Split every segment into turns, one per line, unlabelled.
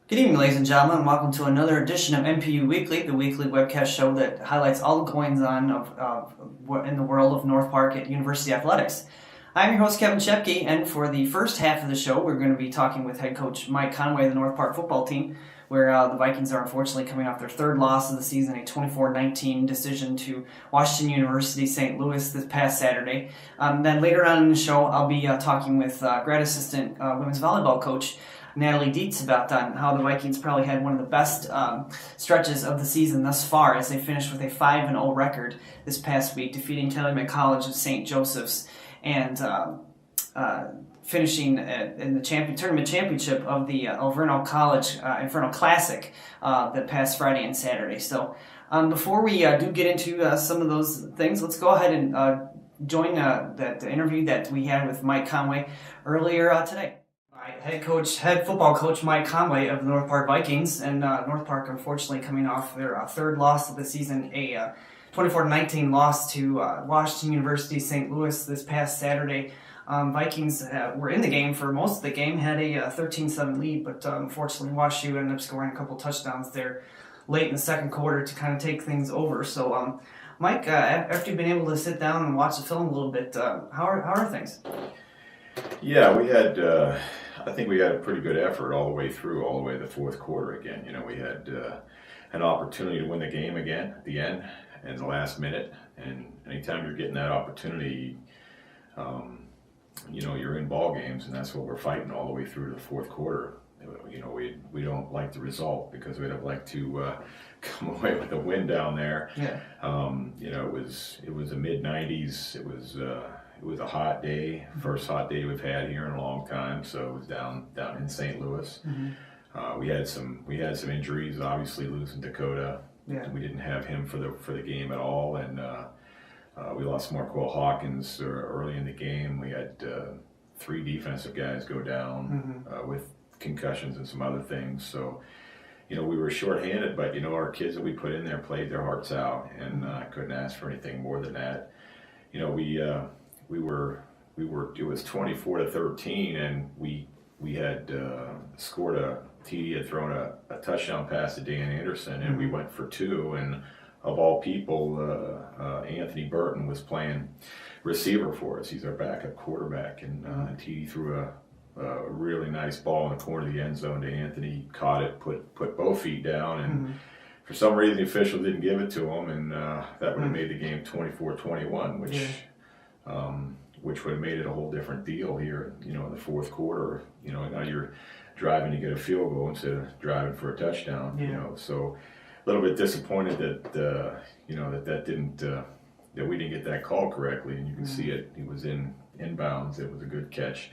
Good evening, ladies and gentlemen, and welcome to another edition of NPU Weekly, the weekly webcast show that highlights all the goings-on in the world of North Park at University Athletics. I'm your host, Kevin Shepke, and for the first half of the show, we're going to be talking with head coach Mike Conway of the North Park football team, where the Vikings are unfortunately coming off their third loss of the season, a 24-19 decision to Washington University St. Louis this past Saturday. Then later on in the show, I'll be talking with grad assistant women's volleyball coach Natalie Dietz about how the Vikings probably had one of the best stretches of the season thus far, as they finished with a 5-0 record this past week, defeating Calumet College of St. Joseph's and finishing in the tournament championship of the Alverno College Inferno Classic the past Friday and Saturday. So before we do get into some of those things, let's go ahead and join the interview that we had with Mike Conway earlier today. Head football coach Mike Conway of the North Park Vikings, and North Park unfortunately coming off their third loss of the season, a 24-19 loss to Washington University St. Louis this past Saturday. Vikings were in the game for most of the game, had a 13-7 lead, but unfortunately WashU ended up scoring a couple touchdowns there late in the second quarter to kind of take things over. So Mike, after you've been able to sit down and watch the film a little bit, how are things?
Yeah, I think we had a pretty good effort all the way through, all the way to the fourth quarter again. You know, we had an opportunity to win the game again at the end and the last minute. And anytime you're getting that opportunity, you're in ball games, and that's what we're fighting all the way through to the fourth quarter. You know, we don't like the result because we'd have liked to come away with a win down there.
Yeah.
It was the mid-90s. It was a hot day, first hot day we've had here in a long time. So it was down in St. Louis. Mm-hmm. We had some injuries. Obviously, losing Dakota, we didn't have him for the game at all, and we lost Marquell Hawkins early in the game. We had 3 defensive guys go down with concussions and some other things. So, we were shorthanded, but our kids that we put in there played their hearts out, and I couldn't ask for anything more than that. It was 24-13, and we had scored TD had thrown a touchdown pass to Dan Anderson, and we went for 2, and of all people, Anthony Burton was playing receiver for us. He's our backup quarterback, and TD threw a really nice ball in the corner of the end zone to Anthony, caught it, put both feet down, and for some reason the official didn't give it to him, and that would have made the game 24-21, which would have made it a whole different deal here, in the fourth quarter. Now you're driving to get a field goal instead of driving for a touchdown. So a little bit disappointed that that we didn't get that call correctly, and you can see it. He was inbounds. It was a good catch.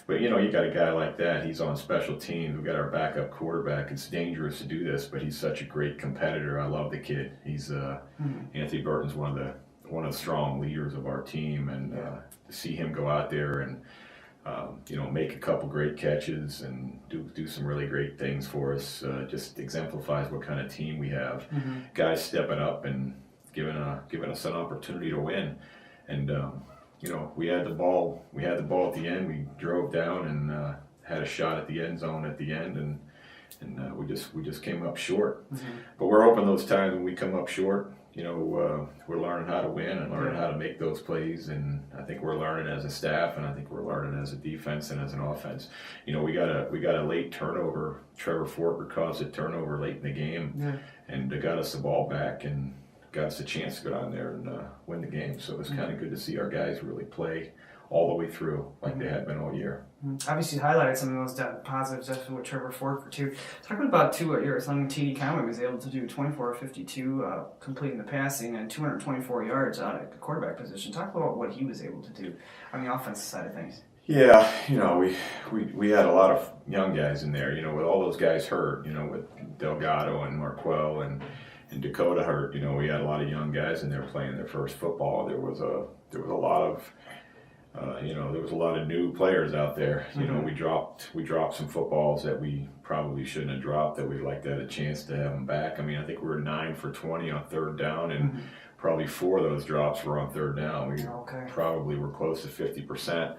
But you got a guy like that. He's on special teams. We've got our backup quarterback. It's dangerous to do this, but he's such a great competitor. I love the kid. He's Anthony Burton's one of the strong leaders of our team, and to see him go out there and make a couple great catches and do some really great things for us just exemplifies what kind of team we have. Guys stepping up and giving us an opportunity to win. And we had the ball at the end. We drove down and had a shot at the end zone at the end, and we just came up short. But we're hoping those times when we come up short, we're learning how to win and learning how to make those plays, and I think we're learning as a staff, and I think we're learning as a defense and as an offense. We got a late turnover. Trevor Forker caused a turnover late in the game, and got us the ball back and got us a chance to go down there and win the game. So it was kind of good to see our guys really play all the way through like they had been all year.
Obviously, you highlighted some of those positives, definitely with Trevor Forker too. Talking about something TD Conway was able to do, 24 of 52 completing the passing and 224 yards out at the quarterback position. Talk about what he was able to do on the offensive side of things.
Yeah, we had a lot of young guys in there. With all those guys hurt, with Delgado and Marquell and Dakota hurt. We had a lot of young guys in there playing their first football. There was a lot of there was a lot of new players out there. We dropped some footballs that we probably shouldn't have dropped, that we'd like to have a chance to have them back. I think we were 9 for 20 on third down, and probably 4 of those drops were on third down. We probably were close to 50%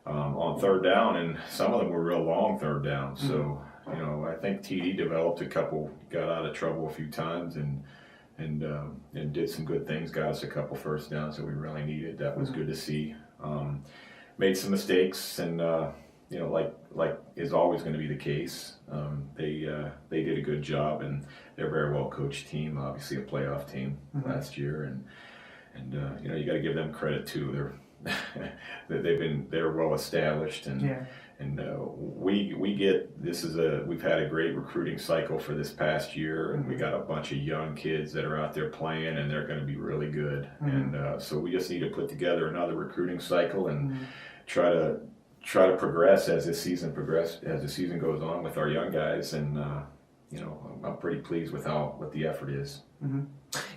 on third down, and some of them were real long third down. So I think TD developed a couple, got out of trouble a few times, and did some good things. Got us a couple first downs that we really needed. That was good to see. Made some mistakes, and like is always going to be the case. They did a good job, and they're a very well coached team. Obviously, a playoff team last year, and you got to give them credit too. They're well established, and we get we've had a great recruiting cycle for this past year, and we got a bunch of young kids that are out there playing, and they're going to be really good. And so we just need to put together another recruiting cycle and try to progress as the season goes on with our young guys, and I'm pretty pleased with what the effort is.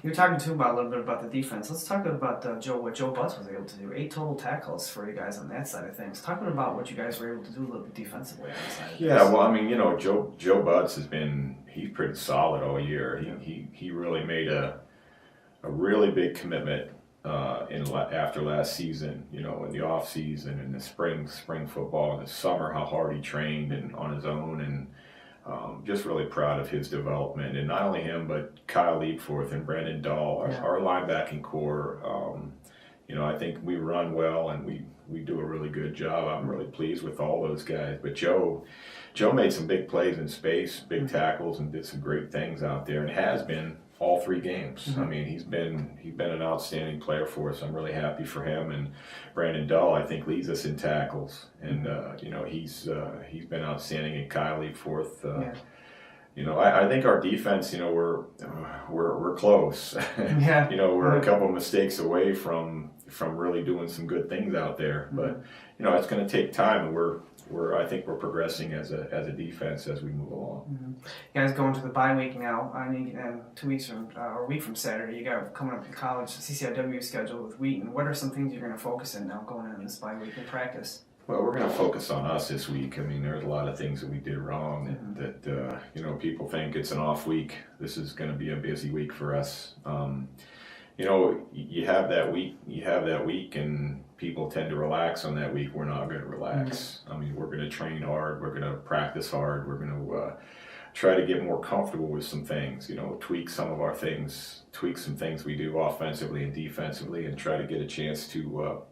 You were talking too about a little bit about the defense. Let's talk about what Joe Butts was able to do. 8 total tackles for you guys on that side of things. Talking about what you guys were able to do a little bit defensively on the side of
Yeah, well, I mean, Joe Butts he's pretty solid all year. He really made a really big commitment after last season, in the off season, in the spring football, in the summer, how hard he trained and on his own, and just really proud of his development. And not only him, but Kyle Leapforth and Brandon Dahl, our linebacking core. I think we run well, and we do a really good job. I'm really pleased with all those guys. But Joe made some big plays in space, big tackles, and did some great things out there, and has been all 3 games. I mean, he's been an outstanding player for us. I'm really happy for him. And Brandon Dahl, I think, leads us in tackles, and he's been outstanding. And Kyle Leapforth, I think our defense, we're close. We're a couple of mistakes away from really doing some good things out there. But it's going to take time, and I think we're progressing as a defense as we move along.
You guys going to the bye week now. I mean, 2 weeks from or a week from Saturday, you got coming up your college CCIW schedule with Wheaton. What are some things you're going to focus in now going into this bye week in practice?
Well, we're going to focus on us this week. I mean, there's a lot of things that we did wrong that people think it's an off week. This is going to be a busy week for us. You have that week, and people tend to relax on that week. We're not going to relax. I mean, we're going to train hard. We're going to practice hard. We're going to try to get more comfortable with some things, tweak some of our things, tweak some things we do offensively and defensively, and try to get a chance to,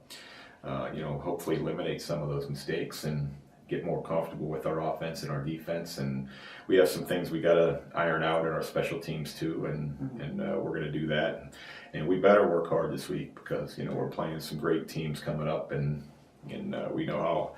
hopefully eliminate some of those mistakes and get more comfortable with our offense and our defense. And we have some things we got to iron out in our special teams too, and we're going to do that. And we better work hard this week because we're playing some great teams coming up, and we know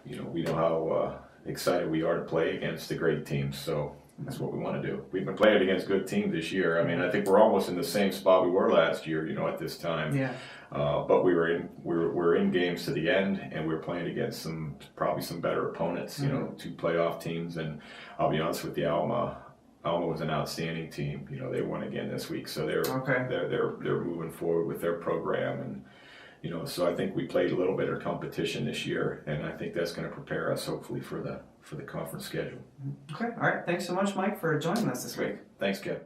how excited we are to play against the great teams. So that's what we want to do. We've been playing against good teams this year. I mean, I think we're almost in the same spot we were last year, at this time.
Yeah.
But we're in games to the end, and we're playing against probably some better opponents, 2 playoff teams. And I'll be honest with you, Alma was an outstanding team. They won again this week, so they're moving forward with their program, and so I think we played a little better competition this year, and I think that's going to prepare us hopefully for the conference schedule.
Okay, all right. Thanks so much, Mike, for joining us this week.
Thanks, Kev.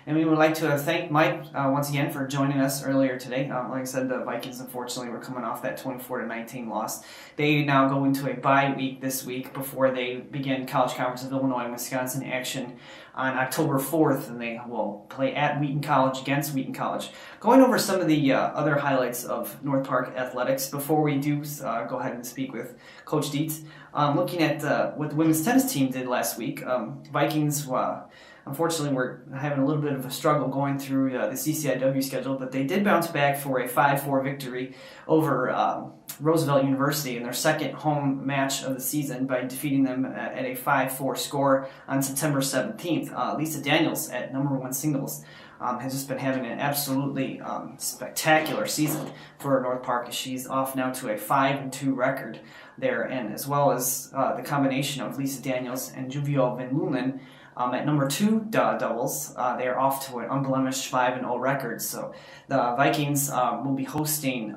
And we would like to thank Mike once again for joining us earlier today. Like I said, the Vikings, unfortunately, were coming off that 24-19 loss. They now go into a bye week this week before they begin College Conference of Illinois and Wisconsin action on October 4th, and they will play at Wheaton College against Wheaton College. Going over some of the other highlights of North Park athletics before we do go ahead and speak with Coach Dietz. Looking at what the women's tennis team did last week, Vikings unfortunately, we're having a little bit of a struggle going through the CCIW schedule, but they did bounce back for a 5-4 victory over Roosevelt University in their second home match of the season by defeating them at a 5-4 score on September 17th. Lisa Daniels at number 1 singles has just been having an absolutely spectacular season for North Park. She's off now to a 5-2 record there, and as well as the combination of Lisa Daniels and Juvial Van Lunen. At number 2 doubles, they are off to an unblemished 5-0 record. So the Vikings will be hosting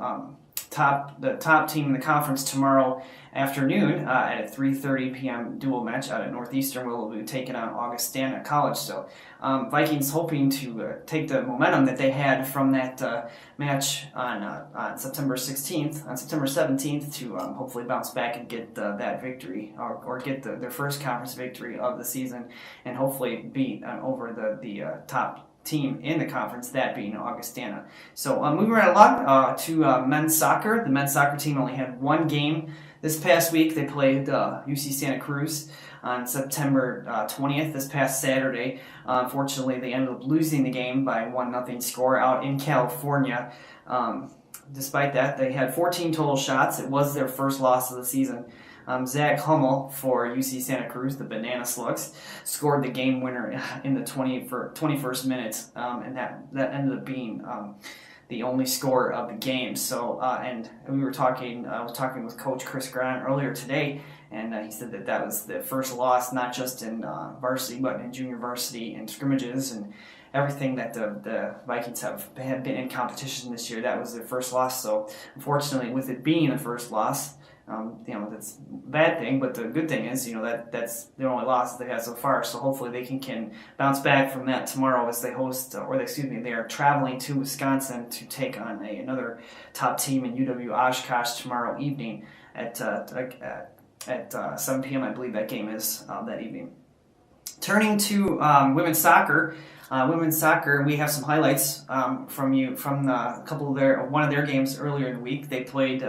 top team in the conference tomorrow afternoon at a 3:30 p.m. dual match out at Northeastern. Will be taking on Augustana College. So Vikings hoping to take the momentum that they had from that match on September 17th to hopefully bounce back and get that victory or get their first conference victory of the season, and hopefully beat over the top team in the conference, that being Augustana. So moving right along to men's soccer. The men's soccer team only had one game this past week. They played UC Santa Cruz on September 20th, this past Saturday. Unfortunately, they ended up losing the game by 1-0 score out in California. Despite that, they had 14 total shots. It was their first loss of the season. Zach Hummel for UC Santa Cruz, the Banana Slugs, scored the game winner in the 21st minute, and that ended up being the only score of the game. So, and we were talking, I was talking with Coach Chris Grant earlier today, and he said that was the first loss, not just in varsity, but in junior varsity and scrimmages and everything that the Vikings have been in competition this year. That was their first loss. So, unfortunately, with it being the first loss, that's a bad thing, but the good thing is, that's the only loss they've had so far. So hopefully they can bounce back from that tomorrow as they host, they are traveling to Wisconsin to take on another top team in UW Oshkosh tomorrow evening at 7 p.m. I believe that game is that evening. Turning to women's soccer. We have some highlights from a couple of one of their games earlier in the week. They played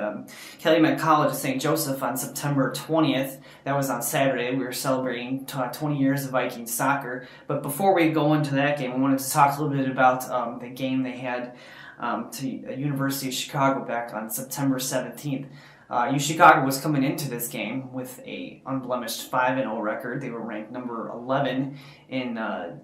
Calumet College of St. Joseph on September 20th. That was on Saturday. We were celebrating 20 years of Vikings soccer. But before we go into that game, I wanted to talk a little bit about the game they had to University of Chicago back on September 17th. Chicago was coming into this game with a unblemished 5-0 record. They were ranked number 11 in the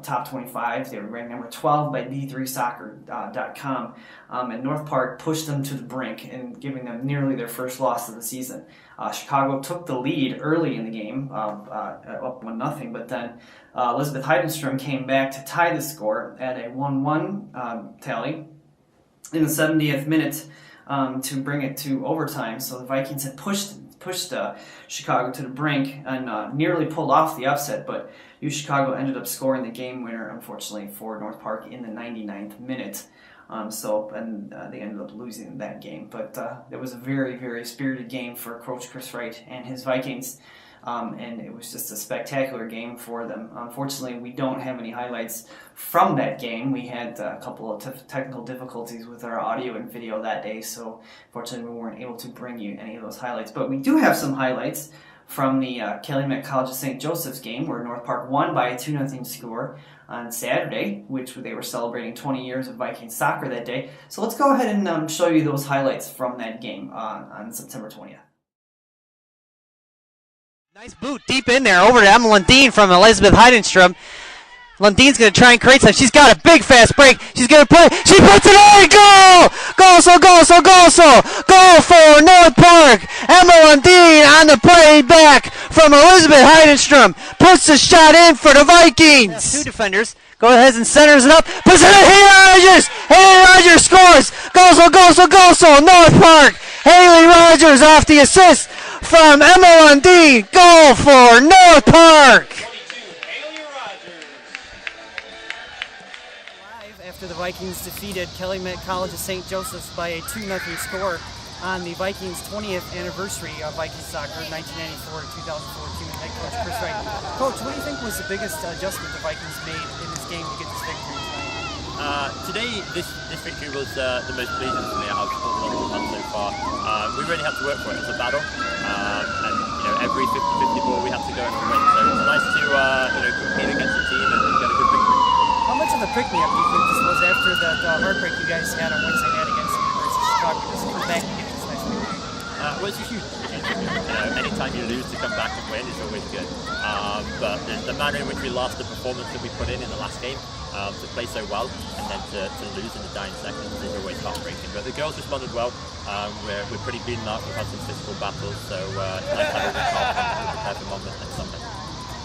top 25. They were ranked number 12 by D3Soccer.com. And North Park pushed them to the brink and giving them nearly their first loss of the season. Chicago took the lead early in the game, up 1-0, but then Elizabeth Heidenstrom came back to tie the score at a 1-1 tally in the 70th minute. To bring it to overtime. So the Vikings had pushed Chicago to the brink and nearly pulled off the upset, but Chicago ended up scoring the game winner, unfortunately, for North Park in the 99th minute. They ended up losing that game. But it was a very, very spirited game for Coach Chris Wright and his Vikings. And it was just a spectacular game for them. Unfortunately, we don't have any highlights from that game. We had a couple of technical difficulties with our audio and video that day, so unfortunately we weren't able to bring you any of those highlights. But we do have some highlights from the Calumet College of St. Joseph's game, where North Park won by a 2-0 score on Saturday, which they were celebrating 20 years of Vikings soccer that day. So let's go ahead and show you those highlights from that game on September 20th.
Nice boot deep in there over to Emma Lundeen from Elizabeth Heidenstrom. Lundeen's going to try and create something. She's got a big fast break. She's going to put it. She puts it in. Goal! Goal for North Park. Emma Lundeen on the play back from Elizabeth Heidenstrom. Puts the shot in for the Vikings. Two defenders. Go ahead and centers it up. Puts it in. Haley Rogers. Haley Rogers scores. Goal. North Park. Haley Rogers off the assist from Emma Lundeen. Goal for North Park.
After the Vikings defeated Calumet College of St. Joseph's by a 2-0 score on the Vikings' 20th anniversary of Vikings soccer, 1994 to 2014, with head coach Chris Wright. Coach, what do you think was the biggest adjustment the Vikings made in this game to get this victory tonight?
Today, this victory was the most pleasing for me out of all the ones so far. We really had to work for it. It was a battle, and every 50-50 ball we had to go in and win. So it's nice to compete against the team and get a good victory.
How much of a pick-me-up do you think this was after the heartbreak you guys had on Wednesday night against the University of Chicago? Just come back and get this nice victory.
Well, it's a huge anytime you lose, to come back and win is always good. But the manner in which we lost, the performance that we put in the last game, to play so well and then to lose in the dying seconds is always heartbreaking. But the girls responded well. We're pretty beaten up. We've had some physical battles, so it's nice to have a good confidence to prepare for Monmouth next Sunday.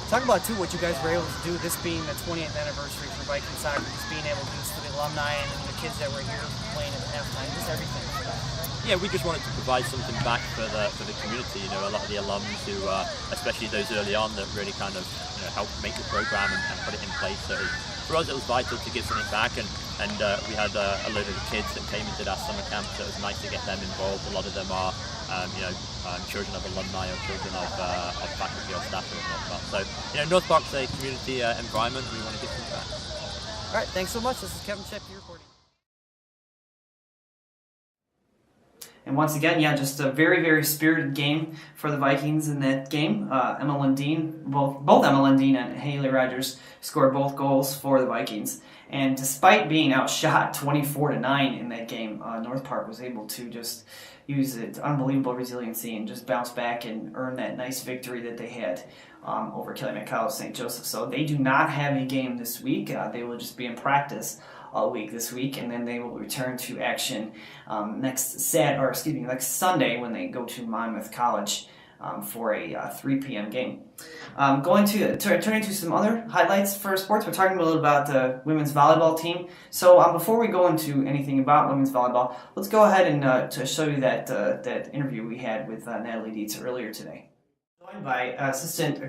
Talk about, too, what you guys were able to do, this being the 20th anniversary for Viking soccer, just being able to do this for the alumni and the kids that were here playing at the halftime, just everything for that.
yeah, we just wanted to provide something back for the community. You know, a lot of the alums who, especially those early on, that really kind of helped make the program and put it in place. So for us, it was vital to give something back, and we had a load of the kids that came and did our summer camp, so it was nice to get them involved. A lot of them are, children of alumni or children of faculty or staff at North Park. So, North Park's a community environment. We want to give something back.
All right, thanks so much. This is Kevin Shepke reporting.
And once again, just a very, very spirited game for the Vikings in that game. Emma Lundeen, both Emma Lundeen and Haley Rogers scored both goals for the Vikings. And despite being outshot 24-9 in that game, North Park was able to just use its unbelievable resiliency and just bounce back and earn that nice victory that they had over Calumet College St. Joseph. So they do not have a game this week. They will just be in practice all week this week, and then they will return to action next Sunday when they go to Monmouth College for a 3 p.m. game. Going to turn into some other highlights for sports. We're talking a little about the women's volleyball team. So before we go into anything about women's volleyball, let's go ahead and to show you that interview we had with Natalie Dietz earlier today. Joined by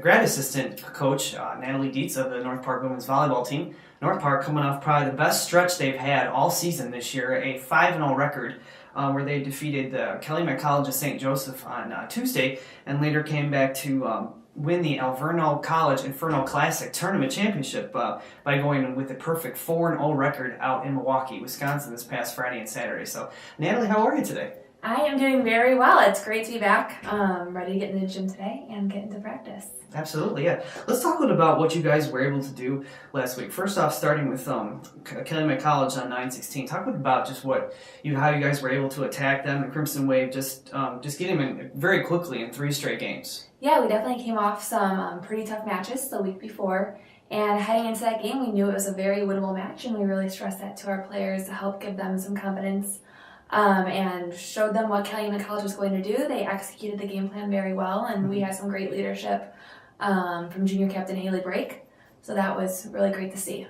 grad assistant coach Natalie Dietz of the North Park women's volleyball team. North Park coming off probably the best stretch they've had all season this year, a 5-0 record where they defeated Calumet College of St. Joseph on Tuesday and later came back to win the Alverno College Inferno Classic Tournament Championship by going with a perfect 4-0 record out in Milwaukee, Wisconsin this past Friday and Saturday. So, Natalie, how are you today?
I am doing very well. It's great to be back, ready to get into the gym today and get into practice.
Absolutely, yeah. Let's talk a little about what you guys were able to do last week. First off, starting with Calumet College on 9/16. Talk about just how you guys were able to attack them. The Crimson Wave just getting them in very quickly in 3 straight games.
Yeah, we definitely came off some pretty tough matches the week before. And heading into that game, we knew it was a very winnable match, and we really stressed that to our players to help give them some confidence and showed them what Calumet College was going to do. They executed the game plan very well, and we had some great leadership from junior captain Haley Brake. So that was really great to see.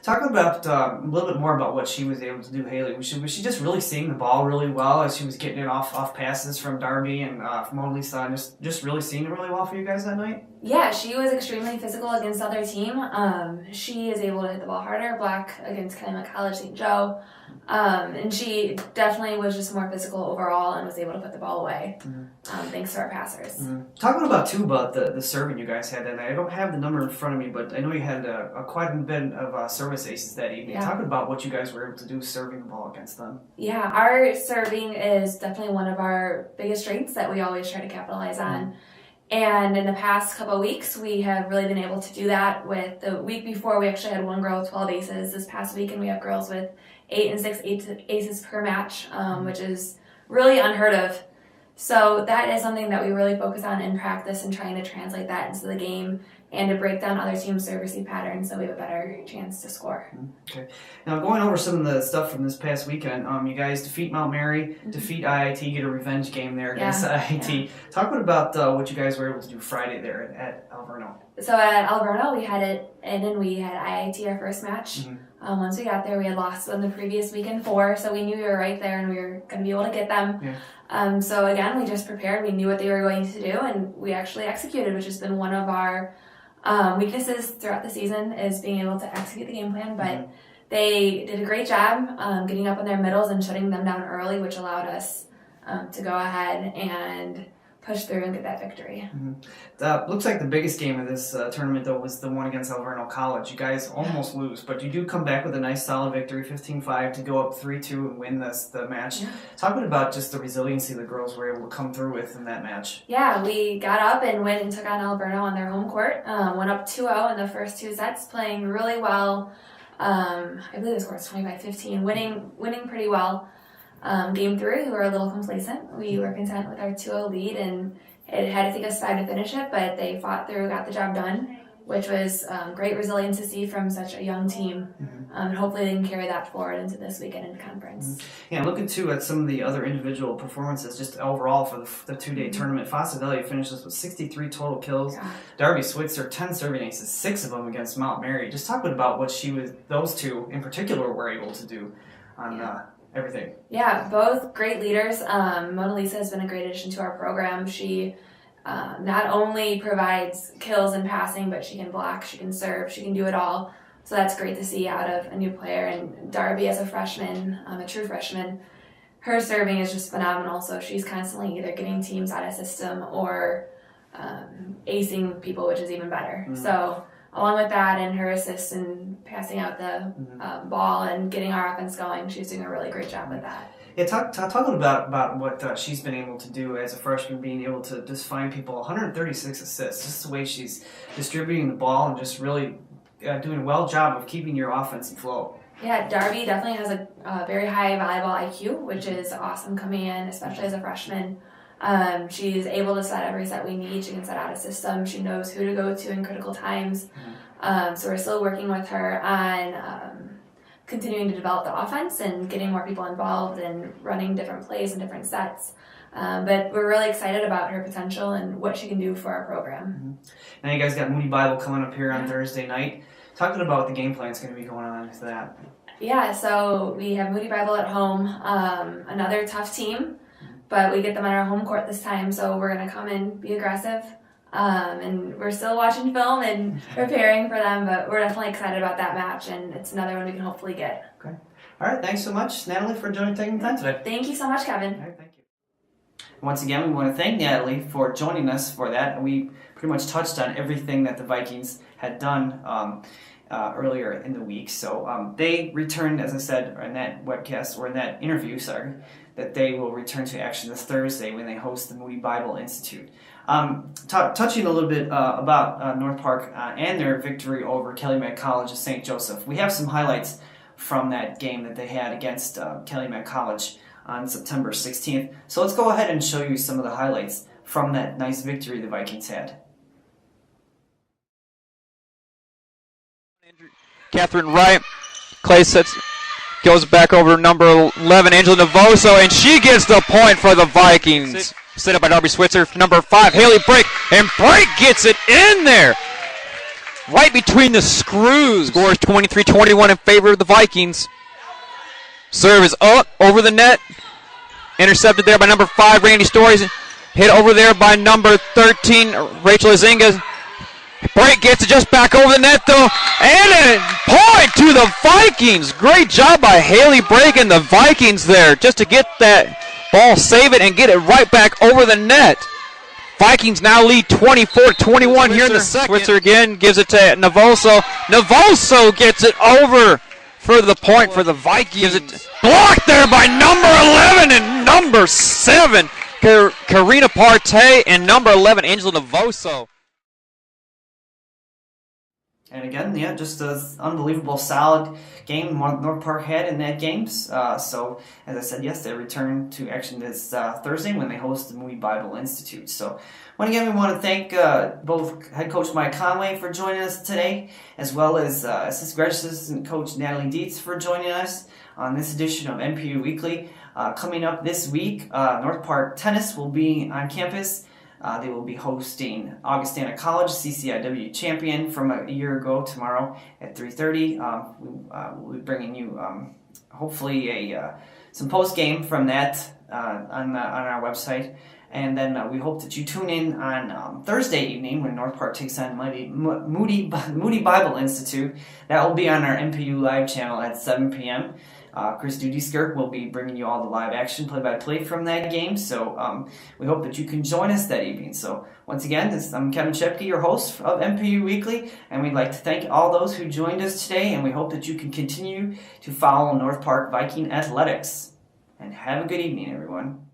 Talk about a little bit more about what she was able to do, Haley. Was she just really seeing the ball really well as she was getting it off passes from Darby and from Mona Lisa, and just really seeing it really well for you guys that night?
Yeah, she was extremely physical against the other team. She is able to hit the ball harder, block against Calumet College St. Joe. And she definitely was just more physical overall and was able to put the ball away, thanks to our passers.
Talking about the serving you guys had that night. I don't have the number in front of me, but I know you had quite a bit of service aces that evening.
Yeah.
Talking about what you guys were able to do serving the ball against them.
Yeah, our serving is definitely one of our biggest strengths that we always try to capitalize on. And in the past couple of weeks, we have really been able to do that. With the week before, we actually had one girl with 12 aces. This past week, and we have girls with 8 and 6 aces per match, which is really unheard of. So that is something that we really focus on in practice and trying to translate that into the game and to break down other teams' service patterns so we have a better chance to score.
Okay. Now, going over some of the stuff from this past weekend, you guys defeat Mount Mary, defeat IIT, get a revenge game there against IIT. Yeah. Talk about what you guys were able to do Friday there at Alverno.
So at Alverno, we had it in and we had IIT our first match. Once we got there, we had lost them the previous week in 4, so we knew we were right there and we were going to be able to get them. Yeah. So again, we just prepared. We knew what they were going to do, and we actually executed, which has been one of our weaknesses throughout the season, is being able to execute the game plan. But they did a great job getting up in their middles and shutting them down early, which allowed us to go ahead and push through and get that victory.
Looks like the biggest game of this tournament, though, was the one against Alverno College. You guys almost lose, but you do come back with a nice solid victory, 15-5, to go up 3-2 and win the match. Talk about just the resiliency the girls were able to come through with in that match.
Yeah, we got up and went and took on Alverno on their home court. Went up 2-0 in the first 2 sets, playing really well. I believe the score was 25-15, winning pretty well. Game 3, we were a little complacent. We were content with our 2-0 lead, and it had to take us 5 to finish it, but they fought through, got the job done, which was great resilience to see from such a young team. And hopefully they can carry that forward into this weekend in conference. Yeah,
looking too at some of the other individual performances, just overall for the 2-day tournament. Fossaveli finishes with 63 total kills. Darby Switzer, 10 serving aces, 6 of them against Mount Mary. Just talking about what those two in particular were able to do on everything.
Yeah, both great leaders. Mona Lisa has been a great addition to our program. She not only provides kills and passing, but she can block, she can serve, she can do it all. So that's great to see out of a new player. And Darby, as a freshman, a true freshman, her serving is just phenomenal. So she's constantly either getting teams out of system or acing people, which is even better. Mm-hmm. So along with that and her assists and passing out the ball and getting our offense going, she's doing a really great job with that.
Yeah, talk a little about what she's been able to do as a freshman, being able to just find people 136 assists, just the way she's distributing the ball and just really doing a well job of keeping your offense in flow.
Yeah, Darby definitely has a very high volleyball IQ, which is awesome coming in, especially as a freshman. She's able to set every set we need. She can set out a system. She knows who to go to in critical times. So we're still working with her on continuing to develop the offense and getting more people involved and running different plays and different sets. But we're really excited about her potential and what she can do for our program.
Now you guys got Moody Bible coming up here on Thursday night. Talking about what the game plan is going to be going on with that.
Yeah, so we have Moody Bible at home, another tough team, but we get them on our home court this time, so we're going to come and be aggressive. And we're still watching film and preparing for them, but we're definitely excited about that match, and it's another one we can hopefully get.
Okay. All right, thanks so much, Natalie, for taking the time today.
Thank you so much, Kevin.
All right, thank you. Once again, we want to thank Natalie for joining us for that. We pretty much touched on everything that the Vikings had done earlier in the week. So they returned, as I said, in that webcast, or in that interview, that they will return to action this Thursday when they host the Moody Bible Institute. Touching a little bit about North Park and their victory over Calumet College of St. Joseph. We have some highlights from that game that they had against Calumet College on September 16th. So let's go ahead and show you some of the highlights from that nice victory the Vikings had.
Catherine Wright, Clay goes back over to number 11, Angela Navoso, and she gets the point for the Vikings. Set up by Darby Switzer, number 5, Haley Brake, and Brake gets it in there. Right between the screws. Scores 23-21 in favor of the Vikings. Serve is up, over the net. Intercepted there by number 5, Randy Stories. Hit over there by number 13, Rachel Azinga. Brake gets it just back over the net, though. And a point to the Vikings. Great job by Haley Brake and the Vikings there just to get that ball, save it, and get it right back over the net. Vikings now lead 24-21 here in the second. Switzer again gives it to Navoso. Navoso gets it over for the point for the Vikings. Blocked there by number 11 and number 7, Karina Partey, and number 11, Angela Navoso.
And again, yeah, just an unbelievable, solid game North Park had in that game. So, as I said, yes, they return to action this Thursday when they host the Moody Bible Institute. So, once again, we want to thank both head coach Mike Conway for joining us today, as well as assistant coach Natalie Dietz for joining us on this edition of NPU Weekly. Coming up this week, North Park Tennis will be on campus. They will be hosting Augustana College, CCIW champion from a year ago, tomorrow at 3:30. We'll be bringing you hopefully some post game from that on our website, and then we hope that you tune in on Thursday evening when North Park takes on Moody Bible Institute. That will be on our NPU live channel at 7 p.m. Chris Duty-Skirk will be bringing you all the live action play-by-play from that game, so we hope that you can join us that evening. So once again, I'm Kevin Shepke, your host of NPU Weekly, and we'd like to thank all those who joined us today, and we hope that you can continue to follow North Park Viking athletics. And have a good evening, everyone.